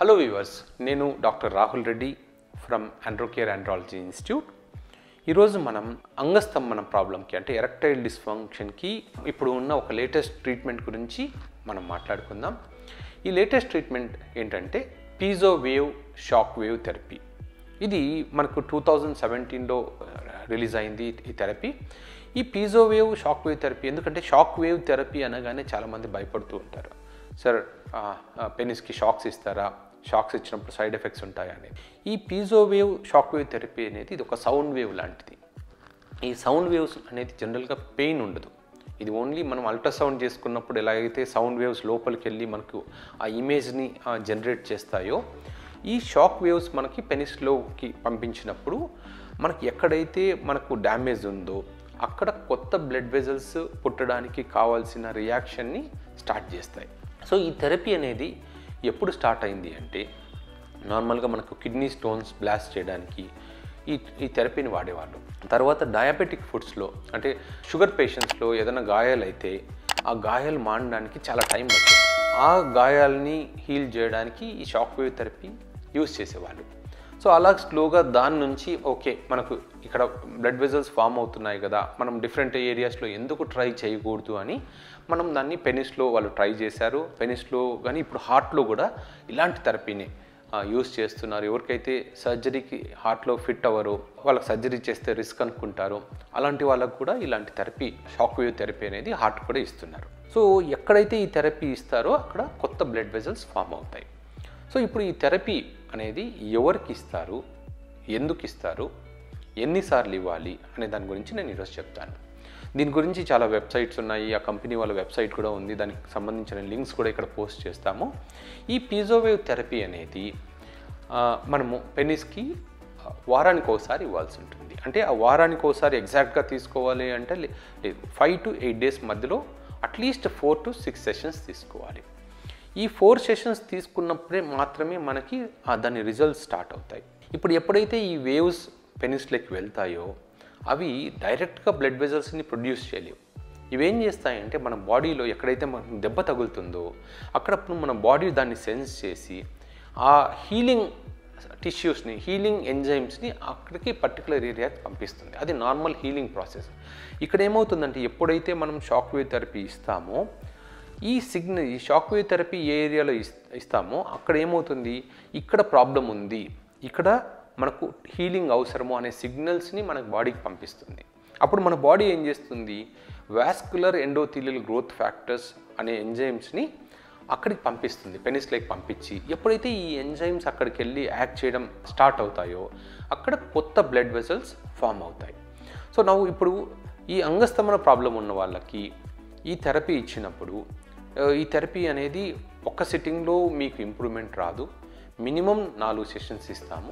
Hello viewers, నేను doctor Rahul Reddy from Androcare andrology institute. ఈరోజు మనం అంగస్తంభన ప్రాబ్లంకి అంటే ఎరెక్టైల్ డిస్ఫంక్షన్కి ఇప్పుడు ఉన్న ఒక లేటెస్ట్ ట్రీట్మెంట్ గురించి మనం మాట్లాడుకుందాం. ఈ లేటెస్ట్ ట్రీట్మెంట్ ఏంటంటే piezo wave shock wave therapy. ఇది మనకు 2017లో రిలీజ్ అయింది ఈ థెరపీ. ఈ piezo wave shock wave therapy ఎందుకంటే షాక్ వేవ్ థెరపీ అనగానే చాలామంది భయపడుతూ ఉంటారు. సార్, పెనిస్కి షాక్స్ ఇస్తారా, షాక్స్ ఇచ్చినప్పుడు సైడ్ ఎఫెక్ట్స్ ఉంటాయా అనేది. ఈ piezo wave shock wave therapy అనేది ఇది ఒక సౌండ్ వేవ్ లాంటిది. ఈ సౌండ్ వేవ్స్ అనేది జనరల్గా పెయిన్ ఉండదు. ఇది ఓన్లీ మనం అల్ట్రాసౌండ్ చేసుకున్నప్పుడు ఎలాగైతే సౌండ్ వేవ్స్ లోపలికి వెళ్ళి మనకు ఆ ఇమేజ్ని జనరేట్ చేస్తాయో, ఈ షాక్ వేవ్స్ మనకి పెనిస్లోకి పంపించినప్పుడు మనకి ఎక్కడైతే మనకు డ్యామేజ్ ఉందో అక్కడ కొత్త బ్లడ్ వెజల్స్ పుట్టడానికి కావాల్సిన రియాక్షన్ని స్టార్ట్ చేస్తాయి. సో ఈ థెరపీ అనేది ఎప్పుడు స్టార్ట్ అయింది అంటే, నార్మల్గా మనకు కిడ్నీ స్టోన్స్ బ్లాస్ట్ చేయడానికి ఈ థెరపీని వాడేవాళ్ళు. తర్వాత డయాబెటిక్ ఫుడ్స్లో అంటే షుగర్ పేషెంట్స్లో ఏదైనా గాయాలైతే ఆ గాయాలు మానడానికి చాలా టైం పడుతుంది. ఆ గాయాలని హీల్ చేయడానికి ఈ షాక్ వేవ్ థెరపీ యూజ్ చేసేవాళ్ళు. సో అలా స్లోగా దాని నుంచి ఓకే, మనకు ఇక్కడ బ్లడ్ వెజల్స్ ఫామ్ అవుతున్నాయి కదా, మనం డిఫరెంట్ ఏరియాస్లో ఎందుకు ట్రై చేయకూడదు అని మనం దాన్ని పెనిస్లో వాళ్ళు ట్రై చేశారు. పెనిస్లో కానీ ఇప్పుడు హార్ట్లో కూడా ఇలాంటి థెరపీని యూజ్ చేస్తున్నారు. ఎవరికైతే సర్జరీకి హార్ట్లో ఫిట్ అవ్వరో, వాళ్ళకి సర్జరీ చేస్తే రిస్క్ అనుకుంటారో అలాంటి వాళ్ళకు కూడా ఇలాంటి థెరపీ షాక్ వేవ్ థెరపీ అనేది హార్ట్ కూడా ఇస్తున్నారు. సో ఎక్కడైతే ఈ థెరపీ ఇస్తారో అక్కడ కొత్త బ్లడ్ వెజల్స్ ఫామ్ అవుతాయి. సో ఇప్పుడు ఈ థెరపీ అనేది ఎవరికి ఇస్తారు, ఎందుకు ఇస్తారు, ఎన్నిసార్లు ఇవ్వాలి అనే దాని గురించి నేను ఈరోజు చెప్తాను. దీని గురించి చాలా వెబ్సైట్స్ ఉన్నాయి, ఆ కంపెనీ వాళ్ళ వెబ్సైట్ కూడా ఉంది, దానికి సంబంధించిన లింక్స్ కూడా ఇక్కడ పోస్ట్ చేస్తాము. ఈ పీజోవేవ్ థెరపీ అనేది మనము పెనిస్కి వారానికి ఒకసారి ఇవ్వాల్సి ఉంటుంది. అంటే ఆ వారానికి ఒకసారి ఎగ్జాక్ట్గా తీసుకోవాలి అంటే లేదు, 5 to 8 days మధ్యలో అట్లీస్ట్ 4 to 6 సెషన్స్ తీసుకోవాలి. ఈ 4 సెషన్స్ తీసుకున్నప్పుడే మాత్రమే మనకి దాని రిజల్ట్స్ స్టార్ట్ అవుతాయి. ఇప్పుడు ఎప్పుడైతే ఈ వేవ్స్ పెనిస్లోకి వెళ్తాయో అవి డైరెక్ట్గా బ్లడ్ వెజల్స్ని ప్రొడ్యూస్ చేయలేవు. ఇవేం చేస్తాయంటే మన బాడీలో ఎక్కడైతే మనకు దెబ్బ తగులుతుందో అక్కడప్పుడు మన బాడీ దాన్ని సెన్స్ చేసి ఆ హీలింగ్ టిష్యూస్ని, హీలింగ్ ఎంజైమ్స్ని అక్కడికి పర్టికులర్ ఏరియాకి పంపిస్తుంది. అది నార్మల్ హీలింగ్ ప్రాసెస్. ఇక్కడ ఏమవుతుందంటే ఎప్పుడైతే మనం షాక్ వేవ్ థెరపీ ఇస్తామో ఈ షాక్ వేవ్ థెరపీ ఏ ఏరియాలో ఇస్తామో అక్కడ ఏమవుతుంది, ఇక్కడ ప్రాబ్లం ఉంది, ఇక్కడ మనకు హీలింగ్ అవసరము అనే సిగ్నల్స్ని మనకు బాడీకి పంపిస్తుంది. అప్పుడు మన బాడీ ఏం చేస్తుంది, వాస్కులర్ ఎండోథీలియల్ గ్రోత్ ఫ్యాక్టర్స్ అనే ఎంజైమ్స్ని అక్కడికి పంపిస్తుంది, పెనిస్లోకి పంపించి ఎప్పుడైతే ఈ ఎంజైమ్స్ అక్కడికి వెళ్ళి యాక్ట్ చేయడం స్టార్ట్ అవుతాయో అక్కడ కొత్త బ్లడ్ వెసల్స్ ఫామ్ అవుతాయి. సో ఇప్పుడు ఈ అంగస్తంభన ప్రాబ్లం ఉన్న వాళ్ళకి ఈ థెరపీ ఇచ్చినప్పుడు ఈ థెరపీ అనేది ఒక్క సిట్టింగ్లో మీకు ఇంప్రూవ్మెంట్ రాదు. మినిమం 4 సెషన్స్ ఇస్తాము.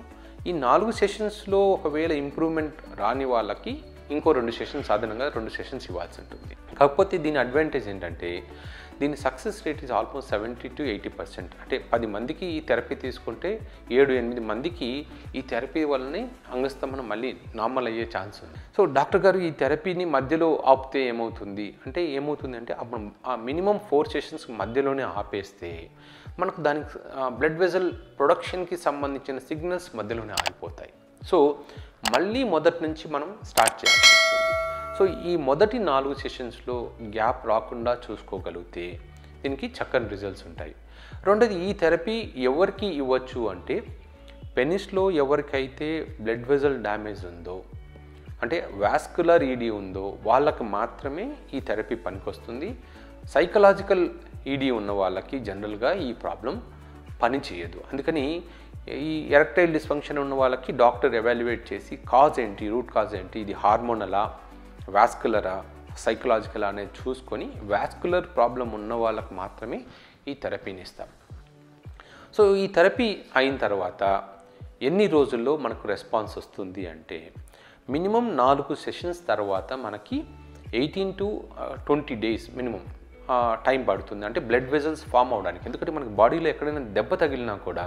ఈ 4 సెషన్స్లో ఒకవేళ ఇంప్రూవ్మెంట్ రాని వాళ్ళకి ఇంకో 2 సెషన్స్ అదనంగా 2 సెషన్స్ ఇవ్వాల్సి ఉంటుంది. కాకపోతే దీని అడ్వాంటేజ్ ఏంటంటే దీని success rate is almost 70 to 80%. అంటే 10 మందికి ఈ థెరపీ తీసుకుంటే 7-8 మందికి ఈ థెరపీ వల్లనే అంగస్తంభన మళ్ళీ నార్మల్ అయ్యే ఛాన్స్ ఉంది. సో డాక్టర్ గారు ఈ థెరపీని మధ్యలో ఆపితే ఏమవుతుంది అంటే అప్పుడు ఆ మినిమం 4 సెషన్స్ మధ్యలోనే ఆపేస్తే మనకు దానికి బ్లడ్ వెజల్ ప్రొడక్షన్కి సంబంధించిన సిగ్నల్స్ మధ్యలోనే ఆగిపోతాయి. సో మళ్ళీ మొదటి నుంచి మనం స్టార్ట్ చేయాల్సి వస్తుంది. సో ఈ మొదటి 4 సెషన్స్లో గ్యాప్ రాకుండా చూసుకోగలిగితే దీనికి చక్కని రిజల్ట్స్ ఉంటాయి. రెండోది, ఈ థెరపీ ఎవరికి ఇవ్వచ్చు అంటే పెనిస్లో ఎవరికైతే బ్లడ్ వెజల్ డ్యామేజ్ ఉందో అంటే వాస్కులర్ ఈడీ ఉందో వాళ్ళకి మాత్రమే ఈ థెరపీ పనికొస్తుంది. సైకలాజికల్ ఈడీ ఉన్న వాళ్ళకి జనరల్గా ఈ ప్రాబ్లం పని చేయదు. అందుకని ఈ ఎరెక్టైల్ డిస్ఫంక్షన్ ఉన్న వాళ్ళకి డాక్టర్ ఎవాల్యుయేట్ చేసి కాజ్ ఏంటి, రూట్ కాజ్ ఏంటి, ఇది హార్మోనలా, వాస్కులరా, సైకలాజికల్ అనేది చూసుకొని వాస్కులర్ ప్రాబ్లం ఉన్న వాళ్ళకి మాత్రమే ఈ థెరపీని ఇస్తాం. సో ఈ థెరపీ అయిన తర్వాత ఎన్ని రోజుల్లో మనకు రెస్పాన్స్ వస్తుంది అంటే మినిమం 4 సెషన్స్ తర్వాత మనకి 18 to 20 days మినిమం టైం పడుతుంది. అంటే బ్లడ్ వెజల్స్ ఫామ్ అవడానికి. ఎందుకంటే మనకి బాడీలో ఎక్కడైనా దెబ్బ తగిలినా కూడా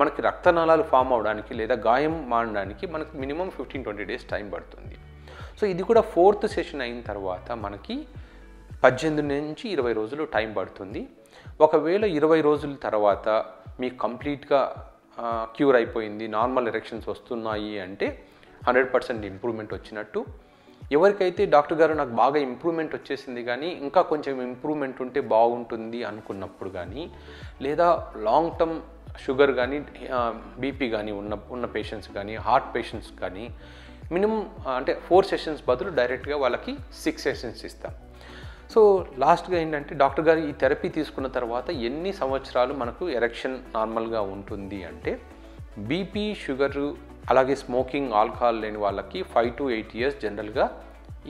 మనకి రక్తనాళాలు ఫామ్ అవడానికి లేదా గాయం మారడానికి మనకి మినిమం 15-20 days టైం పడుతుంది. సో ఇది కూడా 4th సెషన్ అయిన తర్వాత మనకి 18 నుంచి 20 రోజులు టైం పడుతుంది. ఒకవేళ 20 రోజుల తర్వాత మీకు కంప్లీట్గా క్యూర్ అయిపోయింది, నార్మల్ ఎరెక్షన్స్ వస్తున్నాయి అంటే 100% ఇంప్రూవ్మెంట్ వచ్చినట్టు. ఎవరికైతే డాక్టర్ గారు నాకు బాగా ఇంప్రూవ్మెంట్ వచ్చేసింది కానీ ఇంకా కొంచెం ఇంప్రూవ్మెంట్ ఉంటే బాగుంటుంది అనుకున్నప్పుడు కానీ, లేదా లాంగ్ టర్మ్ షుగర్ కానీ బీపీ కానీ ఉన్న పేషెంట్స్ కానీ, హార్ట్ పేషెంట్స్ కానీ మినిమం అంటే 4 సెషన్స్ బదులు డైరెక్ట్గా వాళ్ళకి 6 సెషన్స్ ఇస్తాం. సో లాస్ట్గా ఏంటంటే డాక్టర్ గారు ఈ థెరపీ తీసుకున్న తర్వాత ఎన్ని సంవత్సరాలు మనకు ఎరెక్షన్ నార్మల్గా ఉంటుంది అంటే, బీపీ షుగరు అలాగే స్మోకింగ్ ఆల్కహాల్ లేని వాళ్ళకి 5 to 8 years జనరల్గా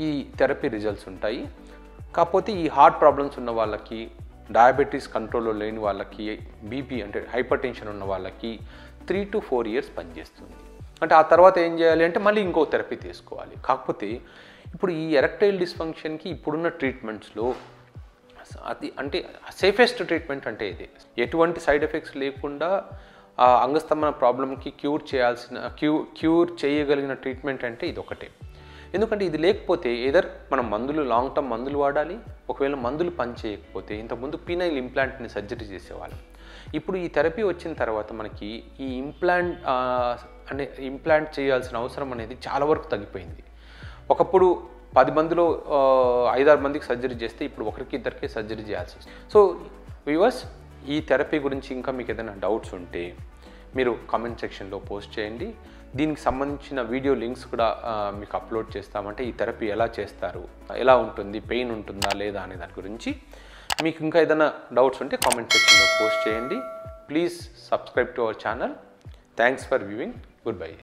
ఈ థెరపీ రిజల్ట్స్ ఉంటాయి. కాకపోతే ఈ హార్ట్ ప్రాబ్లమ్స్ ఉన్న వాళ్ళకి, డయాబెటీస్ కంట్రోల్లో లేని వాళ్ళకి, బీపీ అంటే హైపర్ టెన్షన్ ఉన్న వాళ్ళకి 3 to 4 years పనిచేస్తుంది. అంటే ఆ తర్వాత ఏం చేయాలి అంటే మళ్ళీ ఇంకో థెరపీ తీసుకోవాలి. కాకపోతే ఇప్పుడు ఈ ఎరెక్టైల్ డిస్ఫంక్షన్కి ఇప్పుడున్న ట్రీట్మెంట్స్ అది అంటే సేఫెస్ట్ ట్రీట్మెంట్ అంటే ఇదే. ఎటువంటి సైడ్ ఎఫెక్ట్స్ లేకుండా అంగస్తంభన ప్రాబ్లంకి క్యూర్ చేయగలిగిన ట్రీట్మెంట్ అంటే ఇది ఒకటే. ఎందుకంటే ఇది లేకపోతే ఏదర్ మనం లాంగ్ టర్మ్ మందులు వాడాలి. ఒకవేళ మందులు పనిచేయకపోతే ఇంతకుముందు పీనైల్ ఇంప్లాంట్ని సర్జరీ చేసేవాళ్ళం. ఇప్పుడు ఈ థెరపీ వచ్చిన తర్వాత మనకి ఈ ఇంప్లాంట్ చేయాల్సిన అవసరం అనేది చాలా వరకు తగ్గిపోయింది. ఒకప్పుడు 10 మందిలో 5-6 మందికి సర్జరీ చేస్తే ఇప్పుడు ఒకరికి ఇద్దరికే సర్జరీ చేయాల్సి వస్తుంది. సో వ్యూవర్స్, ఈ థెరపీ గురించి ఇంకా మీకు ఏదైనా డౌట్స్ ఉంటే మీరు కామెంట్ సెక్షన్లో పోస్ట్ చేయండి. దీనికి సంబంధించిన వీడియో లింక్స్ కూడా మీకు అప్లోడ్ చేస్తామంటే ఈ థెరపీ ఎలా చేస్తారు, ఎలా ఉంటుంది, పెయిన్ ఉంటుందా లేదా అనే దాని గురించి. మీకు ఇంకా ఏదైనా డౌట్స్ ఉంటే కామెంట్ సెక్షన్లో పోస్ట్ చేయండి. Please subscribe to our channel. Thanks for viewing. Good bye.